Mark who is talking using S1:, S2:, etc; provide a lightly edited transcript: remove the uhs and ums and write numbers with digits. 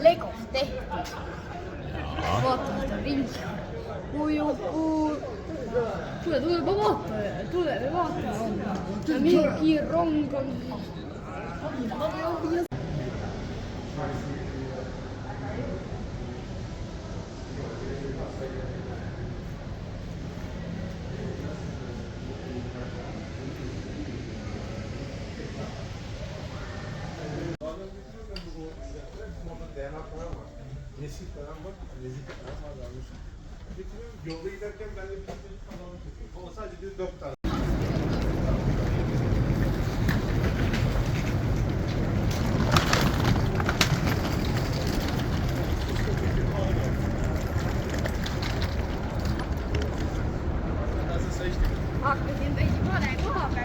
S1: Legosta tehty. Vaattamista rinkää. Tuleepa vaattoja. Tulee vaattoja. Ja Mikki Ronkon.
S2: Nesil falan var, nesil falan var almış. Getiriyorum, yolda giderken ben de bir tane kanalını çekiyorum. Ama sadece bir 4 tane.
S1: Hakkasin vesi paljon kohta.